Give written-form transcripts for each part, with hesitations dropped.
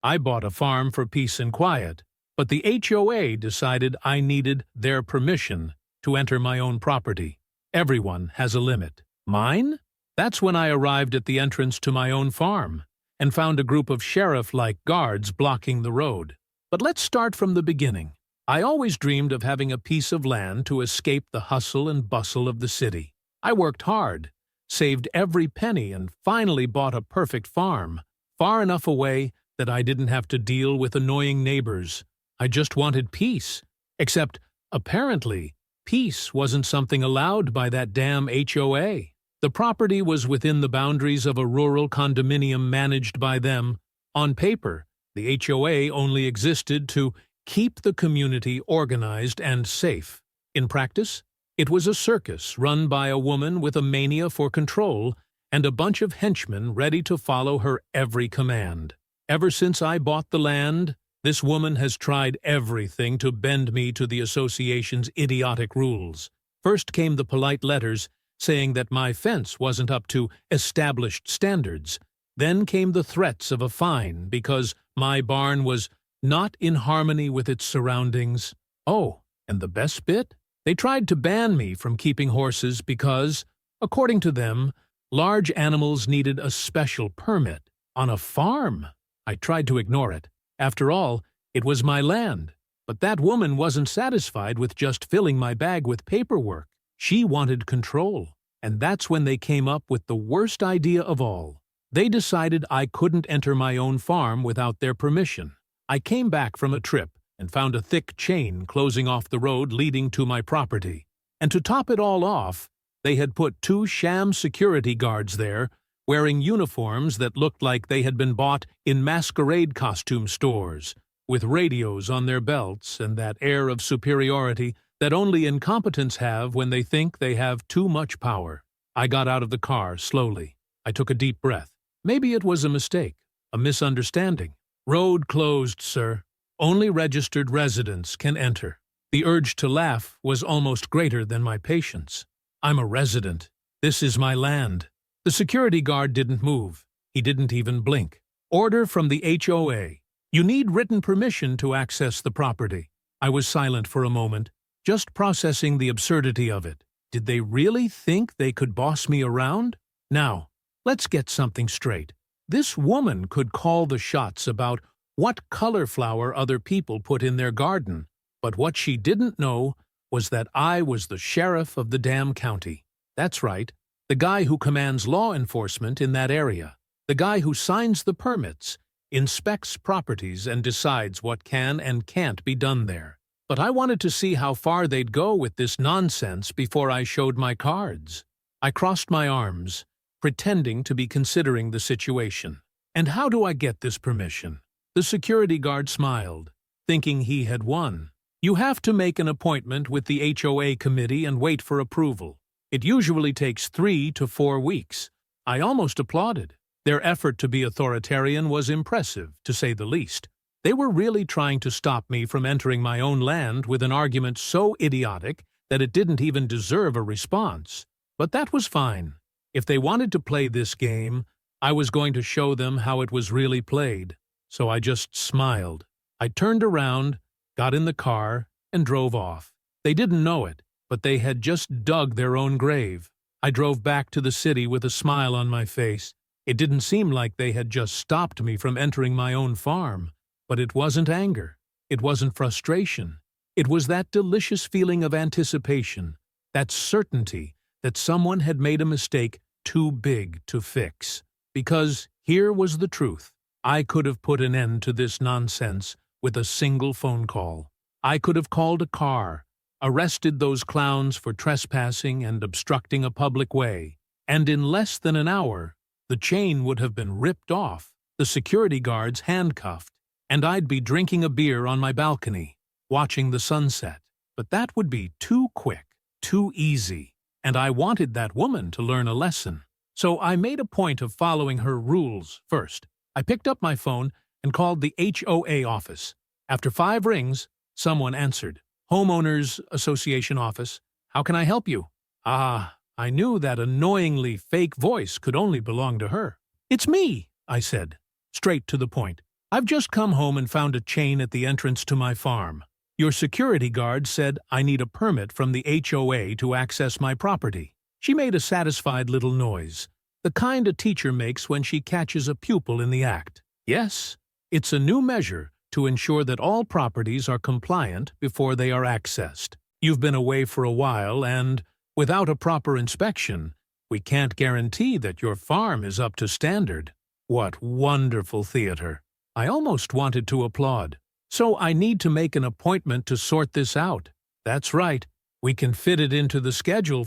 I bought a farm for peace and quiet, but the HOA decided I needed their permission to enter my own property. Everyone has a limit. Mine? That's when I arrived at the entrance to my own farm and found a group of sheriff-like guards blocking the road. But let's start from the beginning. I always dreamed of having a piece of land to escape the hustle and bustle of the city. I worked hard, saved every penny, and finally bought a perfect farm, far enough away that I didn't have to deal with annoying neighbors. I just wanted peace. Except, apparently, peace wasn't something allowed by that damn HOA. The property was within the boundaries of a rural condominium managed by them. On paper, the HOA only existed to keep the community organized and safe. In practice, it was a circus run by a woman with a mania for control and a bunch of henchmen ready to follow her every command. Ever since I bought the land, this woman has tried everything to bend me to the association's idiotic rules. First came the polite letters saying that my fence wasn't up to established standards. Then came the threats of a fine because my barn was not in harmony with its surroundings. Oh, and the best bit? They tried to ban me from keeping horses because, according to them, large animals needed a special permit. On a farm? I tried to ignore it. After all, it was my land. But that woman wasn't satisfied with just filling my bag with paperwork. She wanted control. And that's when they came up with the worst idea of all. They decided I couldn't enter my own farm without their permission. I came back from a trip and found a thick chain closing off the road leading to my property. And to top it all off, they had put 2 sham security guards there, wearing uniforms that looked like they had been bought in masquerade costume stores, with radios on their belts and that air of superiority that only incompetents have when they think they have too much power. I got out of the car slowly. I took a deep breath. Maybe it was a mistake, a misunderstanding. Road closed, sir. Only registered residents can enter. The urge to laugh was almost greater than my patience. I'm a resident. This is my land. The security guard didn't move. He didn't even blink. Order from the HOA. You need written permission to access the property. I was silent for a moment, just processing the absurdity of it. Did they really think they could boss me around? Now, let's get something straight. This woman could call the shots about what color flower other people put in their garden, but what she didn't know was that I was the sheriff of the damn county. That's right, the guy who commands law enforcement in that area, the guy who signs the permits, inspects properties, and decides what can and can't be done there. But I wanted to see how far they'd go with this nonsense before I showed my cards. I crossed my arms, pretending to be considering the situation. And how do I get this permission? The security guard smiled, thinking he had won. You have to make an appointment with the HOA committee and wait for approval. It usually takes 3 to 4 weeks. I almost applauded. Their effort to be authoritarian was impressive, to say the least. They were really trying to stop me from entering my own land with an argument so idiotic that it didn't even deserve a response. But that was fine. If they wanted to play this game, I was going to show them how it was really played. So I just smiled. I turned around, got in the car, and drove off. They didn't know it, but they had just dug their own grave. I drove back to the city with a smile on my face. It didn't seem like they had just stopped me from entering my own farm. But it wasn't anger. It wasn't frustration. It was that delicious feeling of anticipation, that certainty that someone had made a mistake too big to fix. Because here was the truth. I could have put an end to this nonsense with a single phone call. I could have called a car, arrested those clowns for trespassing and obstructing a public way, and in less than an hour, the chain would have been ripped off, the security guards handcuffed, and I'd be drinking a beer on my balcony, watching the sunset. But that would be too quick, too easy, and I wanted that woman to learn a lesson. So I made a point of following her rules first. I picked up my phone and called the HOA office. After 5 rings, someone answered. Homeowners Association office. How can I help you? Ah, I knew that annoyingly fake voice could only belong to her. It's me, I said, straight to the point. I've just come home and found a chain at the entrance to my farm. Your security guard said I need a permit from the HOA to access my property. She made a satisfied little noise, the kind a teacher makes when she catches a pupil in the act. Yes, it's a new measure to ensure that all properties are compliant before they are accessed. You've been away for a while and, without a proper inspection, we can't guarantee that your farm is up to standard. What wonderful theater! I almost wanted to applaud. So I need to make an appointment to sort this out. That's right. We can fit it into the schedule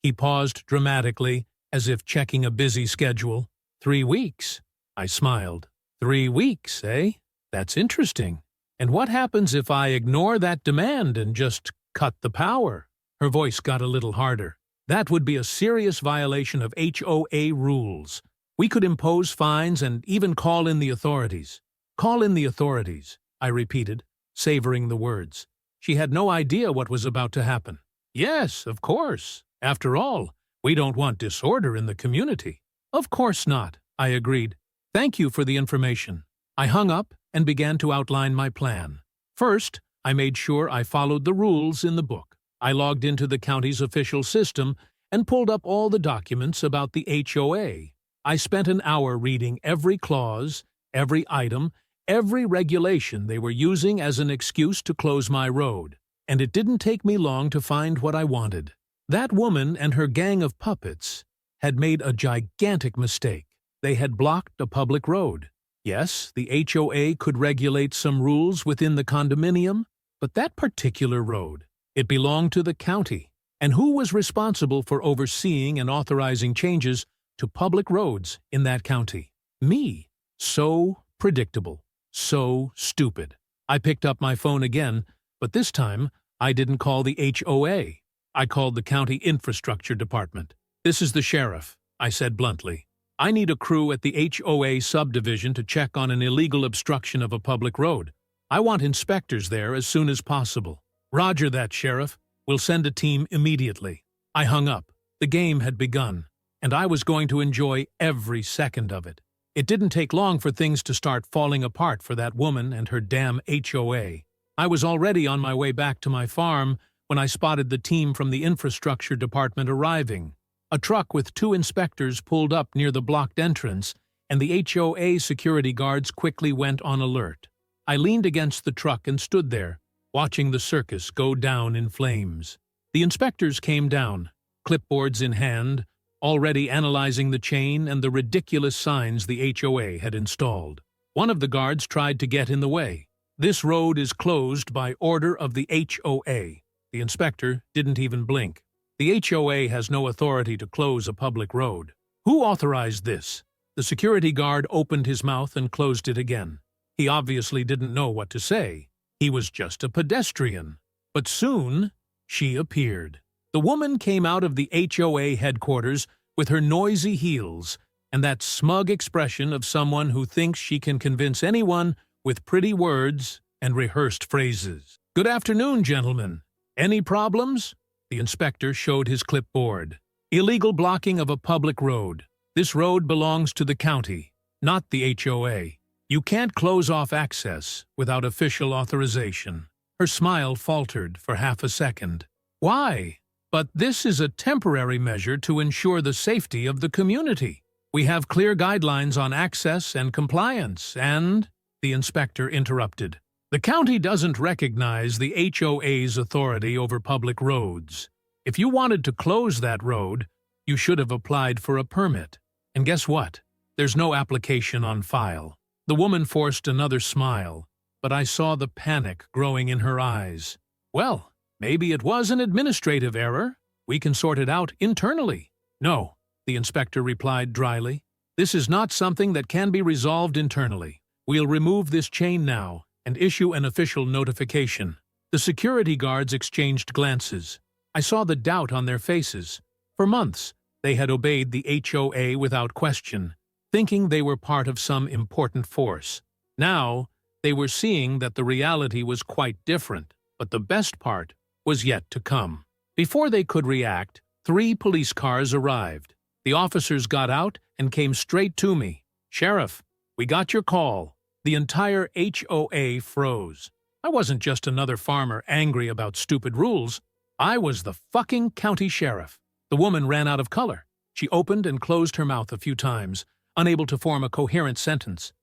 He paused dramatically, as if checking a busy schedule. 3 weeks. I smiled. 3 weeks, eh? That's interesting. And what happens if I ignore that demand and just cut the power? Her voice got a little harder. That would be a serious violation of HOA rules. We could impose fines and even call in the authorities. Call in the authorities, I repeated, savoring the words. She had no idea what was about to happen. Yes, of course. After all, we don't want disorder in the community. Of course not, I agreed. Thank you for the information. I hung up and began to outline my plan. First, I made sure I followed the rules in the book. I logged into the county's official system and pulled up all the documents about the HOA. I spent an hour reading every clause, every item, every regulation they were using as an excuse to close my road. And it didn't take me long to find what I wanted. That woman and her gang of puppets had made a gigantic mistake. They had blocked a public road. Yes, the HOA could regulate some rules within the condominium, but that particular road, it belonged to the county. And who was responsible for overseeing and authorizing changes to public roads in that county? Me. So predictable. So stupid. I picked up my phone again, but this time I didn't call the HOA. I called the county infrastructure department. This is the sheriff, I said bluntly. I need a crew at the HOA subdivision to check on an illegal obstruction of a public road. I want inspectors there as soon as possible. Roger that, Sheriff. We'll send a team immediately. I hung up. The game had begun, and I was going to enjoy every second of it. It didn't take long for things to start falling apart for that woman and her damn HOA. I was already on my way back to my farm when I spotted the team from the infrastructure department arriving. A truck with 2 inspectors pulled up near the blocked entrance, and the HOA security guards quickly went on alert. I leaned against the truck and stood there, watching the circus go down in flames. The inspectors came down, clipboards in hand, already analyzing the chain and the ridiculous signs the HOA had installed. One of the guards tried to get in the way. This road is closed by order of the HOA. The inspector didn't even blink. The HOA has no authority to close a public road. Who authorized this? The security guard opened his mouth and closed it again. He obviously didn't know what to say. He was just a pedestrian. But soon, she appeared. The woman came out of the HOA headquarters with her noisy heels and that smug expression of someone who thinks she can convince anyone with pretty words and rehearsed phrases. Good afternoon, gentlemen. Any problems? The inspector showed his clipboard. Illegal blocking of a public road. This road belongs to the county, not the HOA. You can't close off access without official authorization. Her smile faltered for half a second. Why? But this is a temporary measure to ensure the safety of the community. We have clear guidelines on access and compliance, and... The inspector interrupted. The county doesn't recognize the HOA's authority over public roads. If you wanted to close that road, you should have applied for a permit. And guess what? There's no application on file. The woman forced another smile, but I saw the panic growing in her eyes. Well, maybe it was an administrative error. We can sort it out internally. No, the inspector replied dryly. This is not something that can be resolved internally. We'll remove this chain now and issue an official notification. The security guards exchanged glances. I saw the doubt on their faces. For months, they had obeyed the HOA without question, thinking they were part of some important force. Now, they were seeing that the reality was quite different, but the best part was yet to come. Before they could react, 3 police cars arrived. The officers got out and came straight to me. Sheriff, we got your call. The entire HOA froze. I wasn't just another farmer angry about stupid rules. I was the fucking county sheriff. The woman ran out of color. She opened and closed her mouth a few times, unable to form a coherent sentence.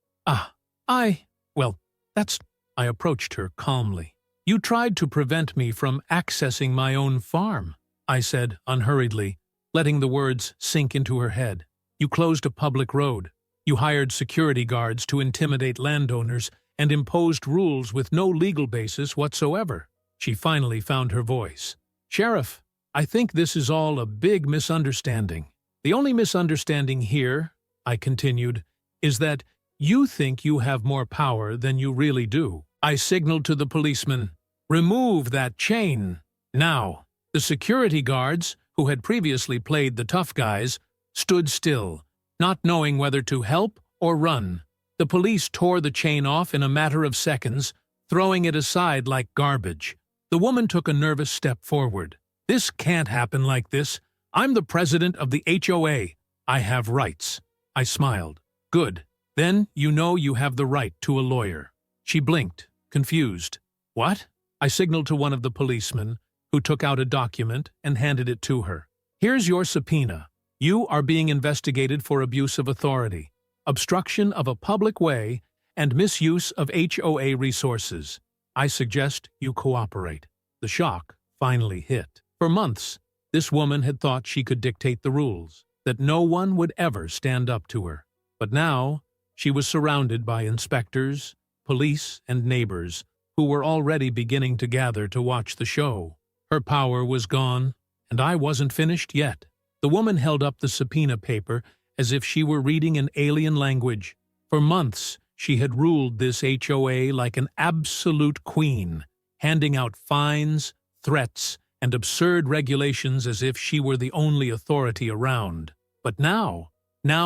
Well, that's... I approached her calmly. You tried to prevent me from accessing my own farm, I said unhurriedly, letting the words sink into her head. You closed a public road. You hired security guards to intimidate landowners and imposed rules with no legal basis whatsoever. She finally found her voice. Sheriff, I think this is all a big misunderstanding. The only misunderstanding here, I continued, is that you think you have more power than you really do. I signaled to the policeman, remove that chain. Now, the security guards, who had previously played the tough guys, stood still, not knowing whether to help or run. The police tore the chain off in a matter of seconds, throwing it aside like garbage. The woman took a nervous step forward. This can't happen like this. I'm the president of the HOA. I have rights. I smiled. Good. Then you know you have the right to a lawyer. She blinked, confused. What? I signaled to one of the policemen, who took out a document and handed it to her. Here's your subpoena. You are being investigated for abuse of authority, obstruction of a public way, and misuse of HOA resources. I suggest you cooperate. The shock finally hit. For months, this woman had thought she could dictate the rules, that no one would ever stand up to her. But now, she was surrounded by inspectors, police, and neighbors who were already beginning to gather to watch the show. Her power was gone, and I wasn't finished yet. The woman held up the subpoena paper as if she were reading an alien language. For months, she had ruled this HOA like an absolute queen, handing out fines, threats, and absurd regulations as if she were the only authority around. But now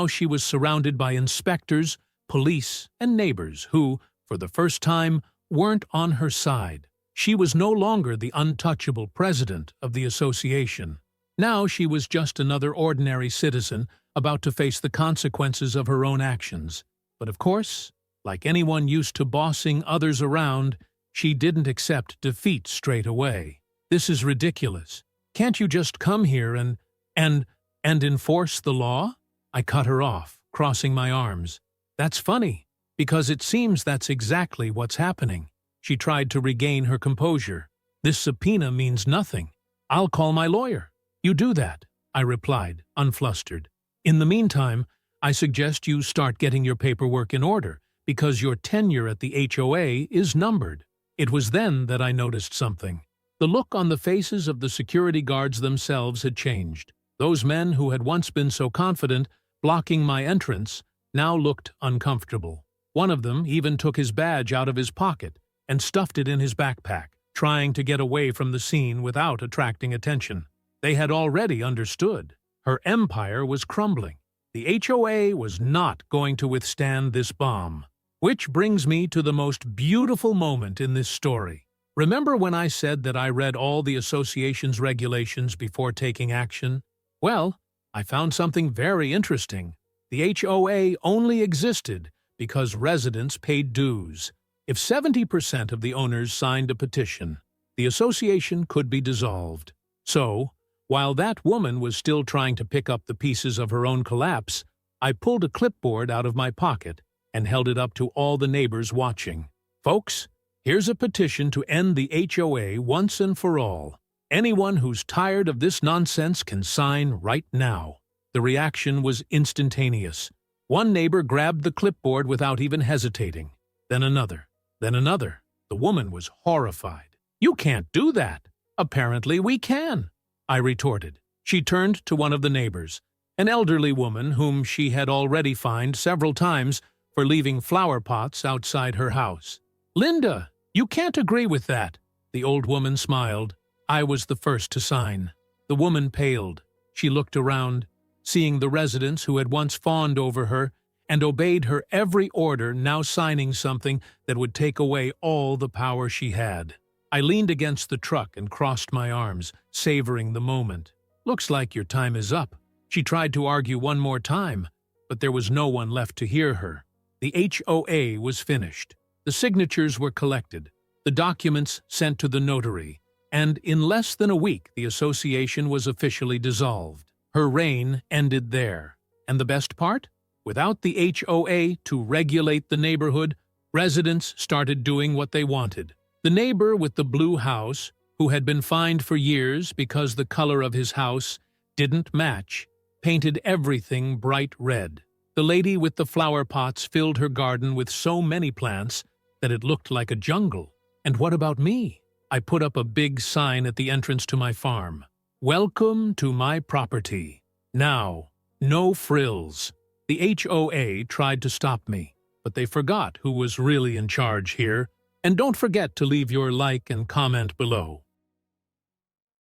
she was surrounded by inspectors, police, and neighbors who, for the first time, weren't on her side. She was no longer the untouchable president of the association. Now she was just another ordinary citizen about to face the consequences of her own actions. But of course, like anyone used to bossing others around, she didn't accept defeat straight away. This is ridiculous. Can't you just come here and enforce the law? I cut her off, crossing my arms. That's funny, because it seems that's exactly what's happening. She tried to regain her composure. This subpoena means nothing. I'll call my lawyer. You do that, I replied, unflustered. In the meantime, I suggest you start getting your paperwork in order, because your tenure at the HOA is numbered. It was then that I noticed something. The look on the faces of the security guards themselves had changed. Those men who had once been so confident, blocking my entrance, now looked uncomfortable. One of them even took his badge out of his pocket and stuffed it in his backpack, trying to get away from the scene without attracting attention. They had already understood. Her empire was crumbling. The HOA was not going to withstand this bomb. Which brings me to the most beautiful moment in this story. Remember when I said that I read all the association's regulations before taking action? Well, I found something very interesting. The HOA only existed because residents paid dues. If 70% of the owners signed a petition, the association could be dissolved. So, while that woman was still trying to pick up the pieces of her own collapse, I pulled a clipboard out of my pocket and held it up to all the neighbors watching. Folks, here's a petition to end the HOA once and for all. Anyone who's tired of this nonsense can sign right now. The reaction was instantaneous. One neighbor grabbed the clipboard without even hesitating. Then another. Then another. The woman was horrified. You can't do that. Apparently we can, I retorted. She turned to one of the neighbors, an elderly woman whom she had already fined several times for leaving flower pots outside her house. Linda, you can't agree with that. The old woman smiled. I was the first to sign. The woman paled. She looked around, seeing the residents who had once fawned over her and obeyed her every order now signing something that would take away all the power she had. I leaned against the truck and crossed my arms, savoring the moment. Looks like your time is up. She tried to argue one more time, but there was no one left to hear her. The HOA was finished. The signatures were collected, the documents sent to the notary, and in less than a week the association was officially dissolved. Her reign ended there. And the best part? Without the HOA to regulate the neighborhood, residents started doing what they wanted. The neighbor with the blue house, who had been fined for years because the color of his house didn't match, painted everything bright red. The lady with the flower pots filled her garden with so many plants that it looked like a jungle. And what about me? I put up a big sign at the entrance to my farm. Welcome to my property. Now, no frills. The HOA tried to stop me, but they forgot who was really in charge here. And don't forget to leave your like and comment below.